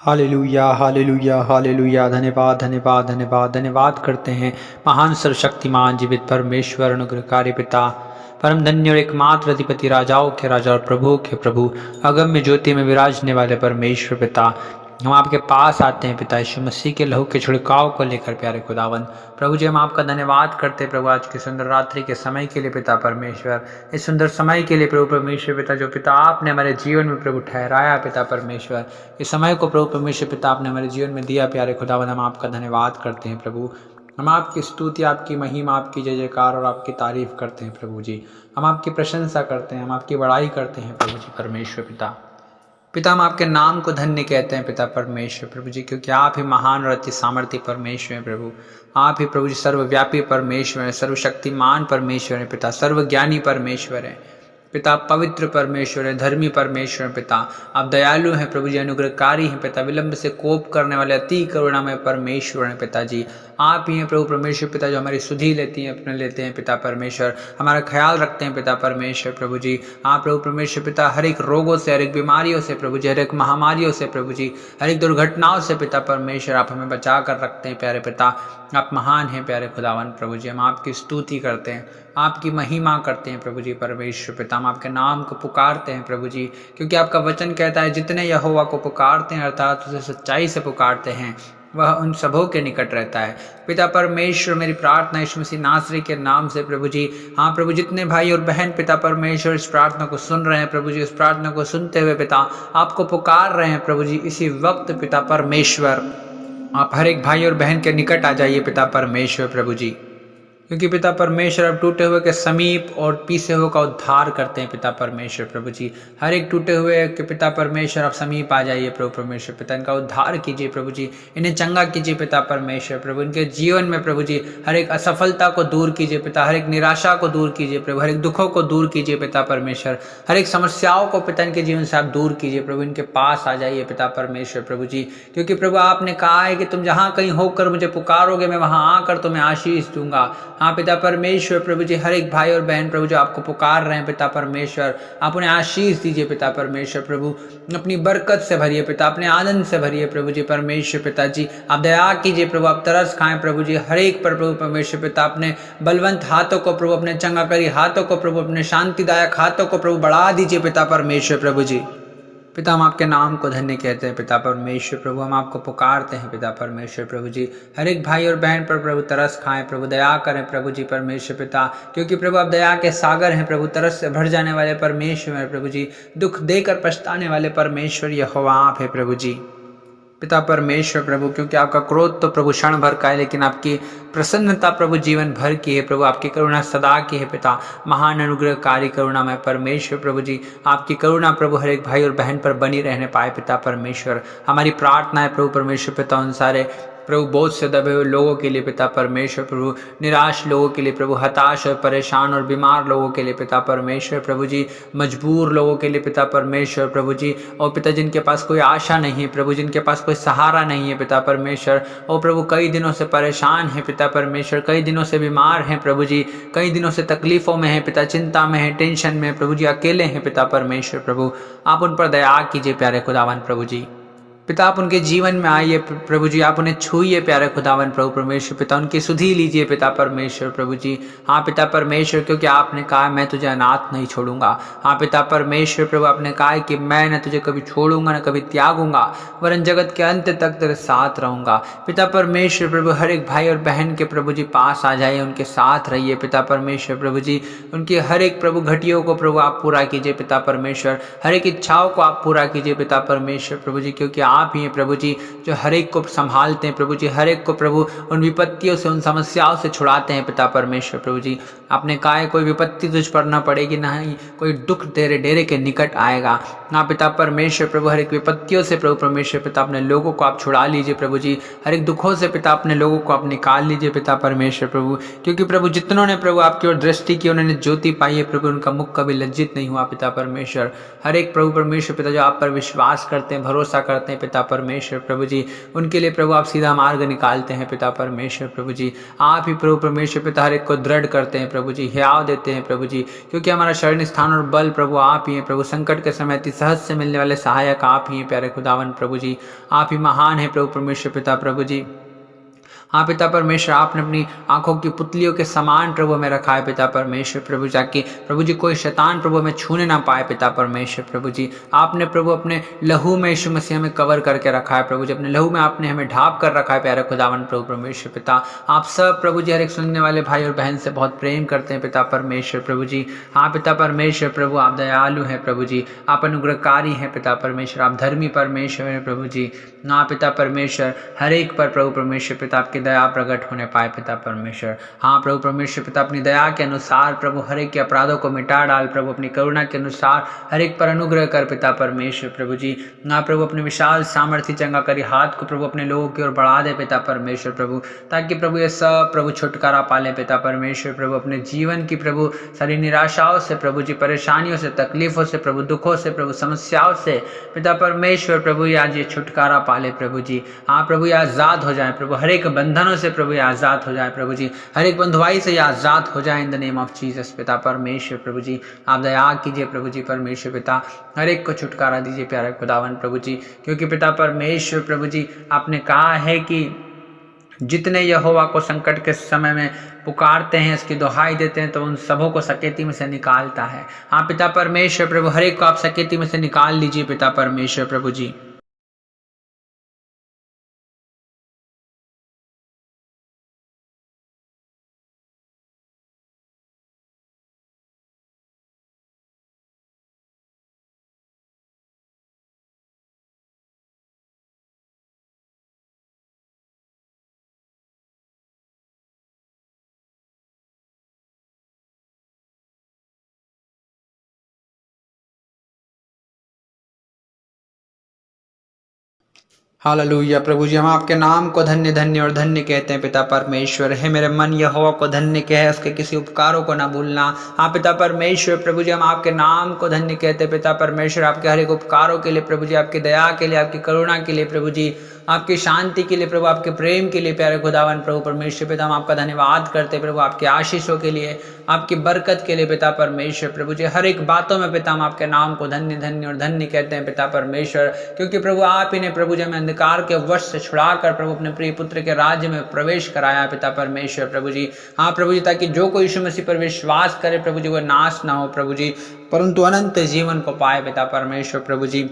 Hallelujah hallelujah hallelujah. धन्यवाद धन्यवाद धन्यवाद धन्यवाद करते हैं महान सर्वशक्तिमान जीवित परमेश्वर अनुग्रहकारी पिता, परम धन्य और एकमात्र अधिपति, राजाओं के राजा और प्रभुओं के प्रभु, अगम्य ज्योति में विराजने वाले परमेश्वर पिता। हम आपके पास आते हैं पिता यीशु मसीह के लहू के छिड़काव को लेकर प्यारे खुदावन। प्रभु जी हम आपका धन्यवाद करते हैं प्रभु आज की सुंदर रात्रि के समय के लिए पिता परमेश्वर, इस सुंदर समय के लिए प्रभु परमेश्वर पिता जो पिता आपने हमारे जीवन में प्रभु ठहराया पिता परमेश्वर, इस समय को प्रभु परमेश्वर पिता आपने हमारे जीवन में दिया प्यारे खुदावन। हम आपका धन्यवाद करते हैं प्रभु, हम आपकी स्तुति, आपकी महिमा, आपकी जय जयकार और आपकी तारीफ करते हैं प्रभु जी। हम आपकी प्रशंसा करते हैं, हम आपकी बड़ाई करते हैं प्रभु जी परमेश्वर पिता। पिता हम आपके नाम को धन्य कहते हैं पिता परमेश्वर प्रभु जी, क्योंकि आप ही महान और अति सामर्थ्य परमेश्वर हैं प्रभु। आप ही प्रभु जी सर्वव्यापी परमेश्वर हैं, सर्वशक्तिमान परमेश्वर हैं पिता, सर्वज्ञानी परमेश्वर हैं पिता, पवित्र परमेश्वर है, धर्मी परमेश्वर है पिता। आप दयालु हैं प्रभु जी, अनुग्रहकारी हैं पिता, विलंब से कोप करने वाले अति करुणामय परमेश्वर हैं पिता जी। आप ही हैं प्रभु परमेश्वर पिता जो हमारी सुधि लेती हैं, अपने लेते हैं पिता परमेश्वर, हमारा ख्याल रखते हैं पिता परमेश्वर प्रभु जी। आप प्रभु परमेश्वर पिता हर एक रोगों से, हर एक बीमारियों से प्रभु जी, हर एक महामारियों से प्रभु जी, हर एक दुर्घटनाओं से पिता परमेश्वर आप हमें बचा कर रखते हैं प्यारे पिता। आप महान हैं प्यारे खुदावन प्रभु जी, हम आपकी स्तुति करते हैं, आपकी महिमा करते हैं प्रभु जी परमेश्वर पिता। हम आपके नाम को पुकारते हैं प्रभु जी, क्योंकि आपका वचन कहता है जितने यहोवा को पुकारते हैं अर्थात उसे सच्चाई से पुकारते हैं वह उन सबों के निकट रहता है पिता परमेश्वर। मेरी प्रार्थना यीशु मसीह नासरी के नाम से प्रभु जी, हाँ प्रभु जितने भाई और बहन पिता परमेश्वर इस प्रार्थना को सुन रहे हैं प्रभु जी, इस प्रार्थना को सुनते हुए पिता आपको पुकार रहे हैं प्रभु जी, इसी वक्त पिता परमेश्वर आप हर एक भाई और बहन के निकट आ जाइए पिता परमेश्वर प्रभु जी, क्योंकि पिता परमेश्वर अब टूटे हुए के समीप और पीसे हुए का उद्धार करते हैं पिता परमेश्वर प्रभु जी। हर एक टूटे हुए के पिता परमेश्वर आप समीप आ जाइए प्रभु परमेश्वर पिता, इनका उद्धार कीजिए प्रभु जी, इन्हें चंगा कीजिए पिता परमेश्वर प्रभु, इनके जीवन में प्रभु जी हर एक असफलता को दूर कीजिए पिता, हर एक निराशा को दूर कीजिए प्रभु, हर एक दुखों को दूर कीजिए पिता परमेश्वर, हर एक समस्याओं को पिता इनके जीवन से आप दूर कीजिए प्रभु, इनके पास आ जाइए पिता परमेश्वर प्रभु जी। क्योंकि प्रभु आपने कहा है कि तुम जहाँ कहीं होकर मुझे पुकारोगे मैं वहाँ आकर तुम्हें आशीष दूंगा। हाँ पिता परमेश्वर प्रभु जी, हर एक भाई और बहन प्रभु जो आपको पुकार रहे हैं पिता परमेश्वर, आप उन्हें आशीष दीजिए पिता परमेश्वर प्रभु, अपनी बरकत से भरिए पिता, अपने आनंद से भरिए प्रभु जी परमेश्वर पिता जी। आप दया कीजिए प्रभु, आप तरस खाएं प्रभु जी हर एक पर प्रभु परमेश्वर पिता, अपने बलवंत हाथों को प्रभु, अपने चंगाकारी हाथों को प्रभु, अपने शांतिदायक हाथों को प्रभु बढ़ा दीजिए पिता परमेश्वर प्रभु जी। पिता हम आपके नाम को धन्य कहते हैं पिता परमेश्वर प्रभु, हम आपको पुकारते हैं पिता परमेश्वर प्रभु जी। हर एक भाई और बहन पर प्रभु तरस खाएं प्रभु, दया करें प्रभु जी परमेश्वर पिता, क्योंकि प्रभु आप दया के सागर हैं प्रभु, तरस से भर जाने वाले परमेश्वर हैं प्रभु जी, दुख देकर पछताने वाले परमेश्वर यहोवा आप है प्रभु जी पिता परमेश्वर प्रभु। क्योंकि आपका क्रोध तो प्रभु क्षण भर का है, लेकिन आपकी प्रसन्नता प्रभु जीवन भर की है प्रभु, आपकी करुणा सदा की है पिता, महान अनुग्रहकारी करुणा में परमेश्वर प्रभु जी। आपकी करुणा प्रभु हर एक भाई और बहन पर बनी रहने पाए पिता परमेश्वर। हमारी प्रार्थना है प्रभु परमेश्वर पिता उन सारे प्रभु बोझ से दबे हुए लोगों के लिए पिता परमेश्वर प्रभु, निराश लोगों के लिए प्रभु, हताश और परेशान और बीमार लोगों के लिए पिता परमेश्वर प्रभु जी, मजबूर लोगों के लिए पिता परमेश्वर प्रभु जी, और पिता जिनके पास कोई आशा नहीं है प्रभु, जिनके पास कोई सहारा नहीं है पिता परमेश्वर, और प्रभु कई दिनों से परेशान है पिता परमेश्वर, कई दिनों से बीमार हैं प्रभु जी, कई दिनों से तकलीफों में है पिता, चिंता में है, टेंशन में प्रभु जी, अकेले हैं पिता परमेश्वर प्रभु। आप उन पर दया कीजिए प्यारे खुदावन प्रभु जी पिता, आप उनके जीवन में आइए प्रभु जी, आप उन्हें छूइए प्यारे खुदावन प्रभु परमेश्वर पिता, उनकी सुधि लीजिए पिता परमेश्वर प्रभु जी। हाँ पिता परमेश्वर, क्योंकि आपने कहा मैं तुझे अनाथ नहीं छोड़ूंगा। हाँ पिता परमेश्वर प्रभु, आपने कहा कि मैं न तुझे कभी छोड़ूंगा न कभी त्यागूंगा, वरन जगत के अंत तक तेरे साथ रहूंगा। पिता परमेश्वर प्रभु हर एक भाई और बहन के प्रभु जी पास आ जाइए, उनके साथ रहिए पिता परमेश्वर प्रभु जी, उनकी हर एक प्रभु घटियों को प्रभु आप पूरा कीजिए पिता परमेश्वर, हर एक इच्छाओं को आप पूरा कीजिए पिता परमेश्वर प्रभु जी, क्योंकि आप ही हैं प्रभु जी जो हर एक को संभालते हैं प्रभु जी, हर एक को प्रभु उन विपत्तियों से, उन समस्याओं से छुड़ाते हैं पिता परमेश्वर प्रभु जी। आपने कहा है कोई विपत्ति तुझ पर न पड़ेगी, ना ही कोई दुख तेरे डेरे के निकट आएगा। हाँ पिता परमेश्वर प्रभु, हर एक विपत्तियों से प्रभु परमेश्वर पिता अपने लोगों को आप छुड़ा लीजिए प्रभु जी, हर एक दुखों से पिता अपने लोगों को आप निकाल लीजिए पिता परमेश्वर प्रभु, क्योंकि प्रभु जितनों ने प्रभु आपकी ओर दृष्टि की उन्होंने ज्योति पाई है प्रभु, उनका मुख कभी लज्जित नहीं हुआ पिता परमेश्वर। हर एक प्रभु परमेश्वर पिता जो आप पर विश्वास करते हैं, भरोसा करते हैं पिता पिता परमेश्वर प्रभु जी, उनके लिए प्रभु आप सीधा मार्ग निकालते हैं पिता परमेश्वर प्रभु जी। आप ही प्रभु परमेश्वर पिता हर एक को दृढ़ करते हैं प्रभु जी, हियाव देते हैं प्रभु जी, क्योंकि हमारा शरण स्थान और बल प्रभु आप ही हैं प्रभु। संकट के समय अति सहज से मिलने वाले सहायक आप ही हैं प्यारे खुदावन प्रभु जी। आप ही महान है प्रभु परमेश्वर पिता प्रभु जी। हाँ पिता परमेश्वर, आपने अपनी आंखों की पुतलियों के समान प्रभु में रखा है पिता परमेश्वर प्रभु, जाकि प्रभु जी कोई शैतान प्रभु में छूने ना पाए पिता परमेश्वर प्रभु जी। आपने प्रभु अपने लहू में यीशु मसीह हमें कवर करके रखा है प्रभु जी, अपने लहू में आपने हमें ढाप कर रखा है प्यारे खुदावन प्रभु परमेश्वर पिता। आप सब प्रभु जी हर एक सुनने वाले भाई और बहन से बहुत प्रेम करते हैं पिता परमेश्वर प्रभु जी। हाँ पिता परमेश्वर प्रभु, आप दयालु हैं प्रभु जी, आप अनुग्रहकारी हैं पिता परमेश्वर, आप धर्मी परमेश्वर हैं प्रभु जी। हाँ पिता परमेश्वर, हर एक पर प्रभु परमेश्वर पिता आपकी दया प्रकट होने पाए पिता परमेश्वर। हाँ प्रभु परमेश्वर पिता, अपनी दया के अनुसार प्रभु हर एक के अपराधों को मिटा डाल प्रभु, अपनी करुणा के अनुसार हर एक पर अनुग्रह कर पिता परमेश्वर प्रभु जी। हाँ प्रभु, अपने विशाल सामर्थ्य चंगा करी हाथ को प्रभु अपने लोगों की ओर बढ़ा दे पिता परमेश्वर प्रभु, ताकि प्रभु ये सब प्रभु छुटकारा पाले पिता परमेश्वर प्रभु, अपने जीवन की प्रभु सारी निराशाओं से प्रभु जी, परेशानियों से, तकलीफों से प्रभु, दुखों से प्रभु, समस्याओं से पिता परमेश्वर प्रभु आज ये छुटकारा पाले प्रभु जी। हाँ प्रभु, ये आजाद हो जाए प्रभु, हर एक बंधनों से प्रभु ये आजाद हो जाए प्रभु जी, हर एक बंधुआई से ये आजाद हो जाए in the name of Jesus पिता परमेश्वर प्रभु जी। आप दया कीजिए प्रभु जी परमेश्वर पिता, हर एक को छुटकारा दीजिए प्यारे खुदावन प्रभु जी, क्योंकि पिता परमेश्वर प्रभु जी आपने कहा है कि जितने यहोवा को संकट के समय में पुकारते हैं, इसकी दुहाई देते हैं, तो उन सबों को सकेती में से निकालता है। हाँ पिता परमेश्वर प्रभु, हर एक को आप सकेती में से निकाल लीजिए पिता परमेश्वर प्रभु जी। हालेलुया प्रभु जी, हम आपके नाम को धन्य धन्य और धन्य कहते हैं पिता परमेश्वर। है मेरे मन यहोवा को धन्य कहे, उसके किसी उपकारों को ना भूलना। हाँ पिता परमेश्वर प्रभु जी, हम आपके नाम को धन्य कहते हैं पिता परमेश्वर, आपके हर एक उपकारों के लिए प्रभु जी, आपकी दया के लिए, आपकी करुणा के लिए प्रभु जी, आपकी शांति के लिए प्रभु, आपके प्रेम के लिए प्यारे खुदावन प्रभु परमेश्वर पिता, हम आपका धन्यवाद करते हैं प्रभु, आपके आशीषों के लिए, आपकी बरकत के लिए पिता परमेश्वर प्रभु जी। हर एक बातों में पिता हम आपके नाम को धन्य धन्य और धन्य कहते हैं पिता परमेश्वर, क्योंकि प्रभु आप ही ने प्रभु जी हमें अंधकार के वश से छुड़ाकर प्रभु अपने प्रिय पुत्र के राज्य में प्रवेश कराया पिता परमेश्वर प्रभु जी। हाँ प्रभु जी, ताकि जो कोई यीशु मसीह पर विश्वास करे प्रभु जी, वो नाश ना हो प्रभु जी, परंतु अनंत जीवन को पाए पिता परमेश्वर प्रभु जी।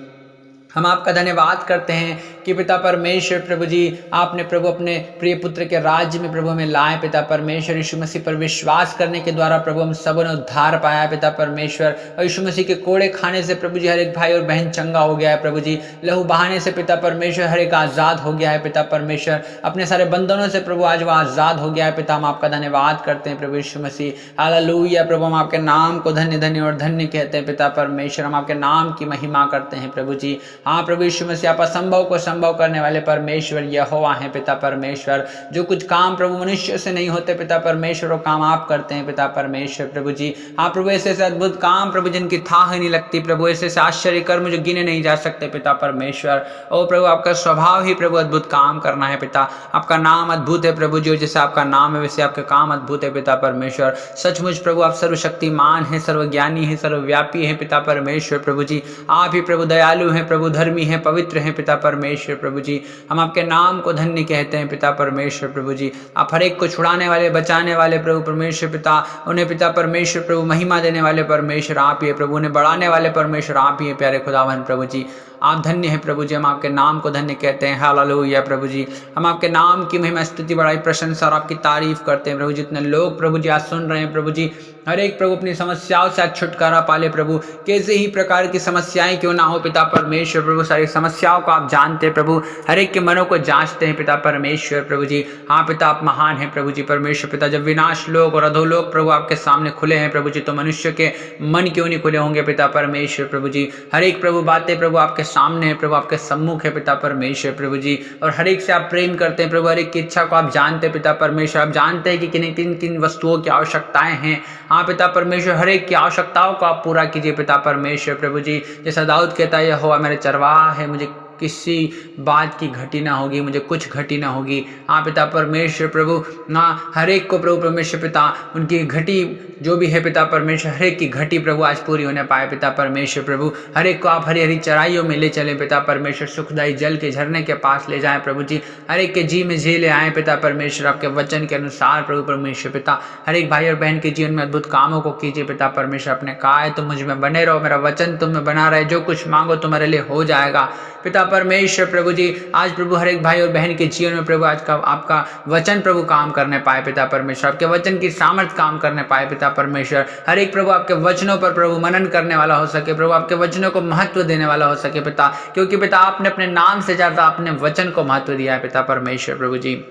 हम आपका धन्यवाद करते हैं कि पिता परमेश्वर प्रभु जी, आपने प्रभु अपने प्रिय पुत्र के राज्य में प्रभु हमें लाए पिता परमेश्वर। यीशु मसीह पर विश्वास करने के द्वारा प्रभु हम सबों ने उद्धार पाया पिता परमेश्वर, और यीशु मसीह के कोड़े खाने से प्रभु जी हर एक भाई और बहन चंगा हो गया है प्रभु जी। लहू बहाने से पिता परमेश्वर हर एक आजाद हो गया है पिता परमेश्वर, अपने सारे बंधनों से प्रभु आज वो आजाद हो गया है पिता। हम आपका धन्यवाद करते हैं प्रभु यीशु मसीह। हालेलुया प्रभु, हम आपके नाम को धन्य धन्य और धन्य कहते हैं पिता परमेश्वर, हम आपके नाम की महिमा करते हैं प्रभु जी। हाँ प्रभु यीशु मसीह, आप असंभव को संभव करने वाले परमेश्वर यहोवा हैं पिता परमेश्वर। जो कुछ काम प्रभु मनुष्य से नहीं होते पिता परमेश्वर, वो काम आप करते हैं पिता परमेश्वर प्रभु जी। हाँ प्रभु, ऐसे ऐसे अद्भुत काम प्रभु जिनकी था ही नहीं लगती प्रभु, ऐसे ऐसे आश्चर्य कर्म जो गिने नहीं जा सकते पिता परमेश्वर। ओ प्रभु, आपका स्वभाव ही प्रभु अद्भुत काम करना है पिता, आपका नाम अद्भुत है प्रभु जी, जैसे आपका नाम है वैसे आपके काम अद्भुत है पिता परमेश्वर। सचमुच प्रभु आप सर्वशक्तिमान हैं, सर्वज्ञानी हैं, सर्वव्यापी हैं पिता परमेश्वर प्रभु जी। आप ही प्रभु दयालु हैं प्रभु, धर्मी हैं, पवित्र हैं पिता परमेश्वर प्रभु जी। हम आपके नाम को धन्य कहते हैं पिता परमेश्वर प्रभु जी। आप हर एक को छुड़ाने वाले, बचाने वाले प्रभु परमेश्वर पिता, उन्हें पिता परमेश्वर प्रभु महिमा देने वाले परमेश्वर आप ही है प्रभु, उन्हें बढ़ाने वाले परमेश्वर आप ही है प्यारे खुदावन प्रभु जी। आप धन्य हैं प्रभु जी, हम आपके नाम को धन्य कहते हैं। हालेलुया प्रभु जी, हम आपके नाम की महिमा, स्तुति, बड़ाई, प्रशंसा और आपकी तारीफ करते हैं प्रभु। जितने लोग प्रभु जी आज सुन रहे हैं प्रभु जी, हर एक प्रभु अपनी समस्याओं से आज छुटकारा पाले प्रभु, कैसे ही प्रकार की समस्याएं क्यों ना हो पिता परमेश्वर प्रभु, सारी समस्याओं को आप जानते हैं प्रभु, हर एक के मनों को जांचते हैं पिता परमेश्वर प्रभु जी। हाँ पिता, आप महान हैं प्रभु जी परमेश्वर पिता। जब विनाश लोग और अधोलोक प्रभु आपके सामने खुले हैं प्रभु जी, तो मनुष्य के मन क्यों नहीं खुले होंगे पिता परमेश्वर प्रभु जी। हर एक प्रभु बातें प्रभु आपके सामने है प्रभु, आपके सम्मुख है पिता परमेश्वर प्रभु जी, और हर एक से आप प्रेम करते हैं प्रभु, हर एक की इच्छा को आप जानते हैं पिता परमेश्वर। आप जानते हैं कि किन किन किन वस्तुओं की आवश्यकताएं हैं। हाँ पिता परमेश्वर, हर एक की आवश्यकताओं को आप पूरा कीजिए पिता परमेश्वर प्रभु जी। जैसा दाऊद कहता है, यहोवा मेरे चरवाहा है, मुझे किसी बात की घटी ना होगी, मुझे कुछ घटी ना होगी। हाँ पिता परमेश्वर प्रभु, हाँ हर एक को प्रभु परमेश्वर पिता उनकी घटी जो भी है पिता परमेश्वर, हर एक की घटी प्रभु आज पूरी होने पाए पिता परमेश्वर प्रभु। हर एक को आप हरी हरी चराइयों में ले चले पिता परमेश्वर, सुखदायी जल के झरने के पास ले जाएं प्रभु जी। हर एक के जी में जी ले आए पिता परमेश्वर, आपके वचन के अनुसार प्रभु परमेश्वर पिता। हर एक भाई और बहन के जीवन में अद्भुत कामों को कीजिए पिता परमेश्वर। अपने कहा है तुम मुझ में बने रहो, मेरा वचन तुम में बना रहे, जो कुछ मांगो तुम्हारे लिए हो जाएगा पिता परमेश्वर प्रभु जी। आज प्रभु हर एक भाई और बहन के जीवन में प्रभु आज का आपका वचन प्रभु काम करने पाए पिता परमेश्वर, आपके वचन की सामर्थ काम करने पाए पिता परमेश्वर। हर एक प्रभु आपके वचनों पर प्रभु मनन करने वाला हो सके प्रभु, आपके वचनों को महत्व देने वाला हो सके पिता, क्योंकि पिता आपने अपने नाम से ज्यादा अपने वचन को महत्व दिया है पिता परमेश्वर प्रभु जी।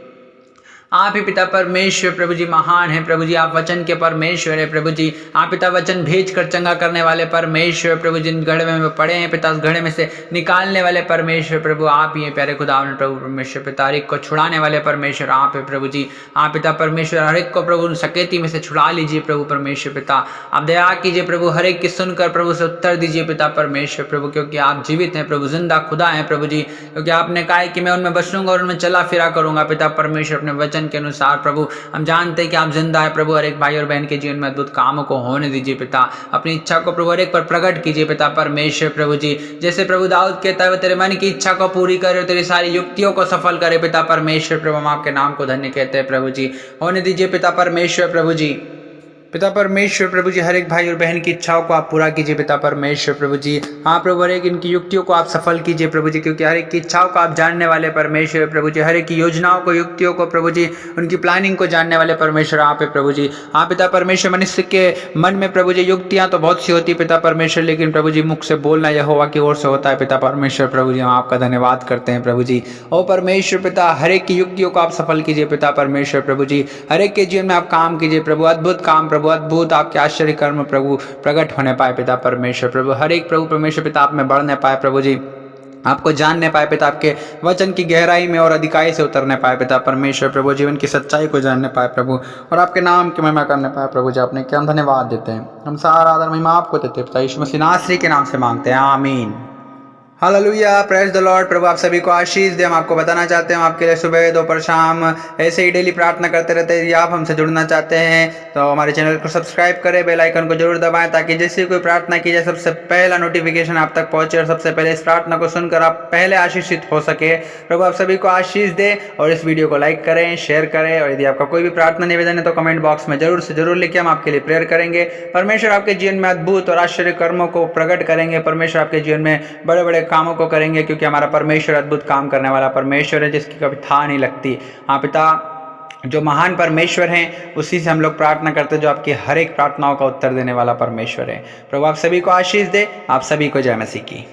आप ही पिता परमेश्वर प्रभु जी महान है प्रभु जी, आप वचन के परमेश्वर है प्रभु जी। आप पिता वचन भेज कर चंगा करने वाले परमेश्वर प्रभु, जिन घड़े में पड़े हैं पिता उस घड़े में से निकालने वाले परमेश्वर प्रभु आप ही हैं प्यारे खुदावन प्रभु परमेश्वर पिता। हर एक को छुड़ाने वाले परमेश्वर आप है प्रभु जी। आप पिता परमेश्वर हर एक को प्रभु सकेती में से छुड़ा लीजिए प्रभु परमेश्वर पिता। आप दया कीजिए प्रभु, हर एक की सुनकर प्रभु से उत्तर दीजिए पिता परमेश्वर प्रभु, क्योंकि आप जीवित हैं प्रभु, जिंदा खुदा हैं प्रभु जी। क्योंकि आपने कहा है कि मैं उनमें बसूंगा और उनमें चला फिरा करूंगा पिता परमेश्वर। अपने वचन के अनुसार प्रभु हम जानते हैं कि आप जिंदा है प्रभु। हर एक भाई और बहन के जीवन में अद्भुत कामों को होने दीजिए पिता। अपनी इच्छा को प्रभु हर एक पर प्रकट कीजिए पिता परमेश्वर प्रभु जी। जैसे प्रभु दाऊद कहता है तेरे मन की इच्छा को पूरी करे, तेरी सारी युक्तियों को सफल करे पिता परमेश्वर प्रभु। हम आपके नाम को धन्य कहते हैं प्रभु जी। होने दीजिए पिता परमेश्वर प्रभु जी। पिता परमेश्वर प्रभु जी हर एक भाई और बहन की इच्छाओं को आप पूरा कीजिए पिता परमेश्वर प्रभु जी। हाँ प्रभु हर एक इनकी युक्तियों को आप सफल कीजिए प्रभु जी, क्योंकि हर एक की इच्छाओं को आप जानने वाले परमेश्वर प्रभु जी। हर एक की योजनाओं को, युक्तियों को प्रभु जी, उनकी प्लानिंग को जानने वाले परमेश्वर आप है प्रभु जी। हाँ पिता परमेश्वर मनुष्य के मन में प्रभु जी युक्तियाँ तो बहुत सी होती है पिता परमेश्वर, लेकिन प्रभु जी मुख से बोलना यहोवा की ओर से होता है पिता परमेश्वर प्रभु जी। हम आपका धन्यवाद करते हैं प्रभु जी। ओ परमेश्वर पिता हर एक की युक्तियों को आप सफल कीजिए पिता परमेश्वर प्रभु जी। हर एक के जीवन में आप काम कीजिए प्रभु, अद्भुत काम प्रभु, अद्भुत आपके आश्चर्य कर्म प्रभु प्रकट होने पाए पिता परमेश्वर प्रभु। हर एक प्रभु परमेश्वर पिता आप में बढ़ने पाए प्रभु जी, आपको जानने पाए पिता, आपके वचन की गहराई में और अधिकाई से उतरने पाए पिता परमेश्वर प्रभु। जीवन की सच्चाई को जानने पाए प्रभु, और आपके नाम की महिमा करने पाए प्रभु जी। आपने क्या धन्यवाद देते हैं, हम सारा आदर महिमा आपको देते हैं पिता यीशु मसीह नासरी के नाम से मांगते हैं, आमीन। Hallelujah, praise the lord. प्रभु आप सभी को आशीष दे। हम आपको बताना चाहते हैं, हम आपके लिए सुबह दोपहर शाम ऐसे ही डेली प्रार्थना करते रहते हैं। यदि आप हमसे जुड़ना चाहते हैं तो हमारे चैनल को सब्सक्राइब करें, बेल आइकन को जरूर दबाएं, ताकि जैसे कोई प्रार्थना की जाए सबसे पहला नोटिफिकेशन आप तक पहुंचे और सबसे पहले इस प्रार्थना को सुनकर आप पहले आशीषित हो सके। प्रभु आप सभी को आशीष दे, और इस वीडियो को लाइक करें, शेयर करें, और यदि आपका कोई भी प्रार्थना निवेदन है तो कमेंट बॉक्स में जरूर से जरूर लिखिए, हम आपके लिए प्रेयर करेंगे। परमेश्वर आपके जीवन में अद्भुत और आश्चर्य कर्मों को प्रकट करेंगे। परमेश्वर आपके जीवन में बड़े बड़े कामों को करेंगे, क्योंकि हमारा परमेश्वर अद्भुत काम करने वाला परमेश्वर है, जिसकी कभी था नहीं लगती। हाँ पिता, जो महान परमेश्वर हैं उसी से हम लोग प्रार्थना करते हैं, जो आपकी हर एक प्रार्थनाओं का उत्तर देने वाला परमेश्वर है। प्रभु आप सभी को आशीष दे। आप सभी को जय मसीह की।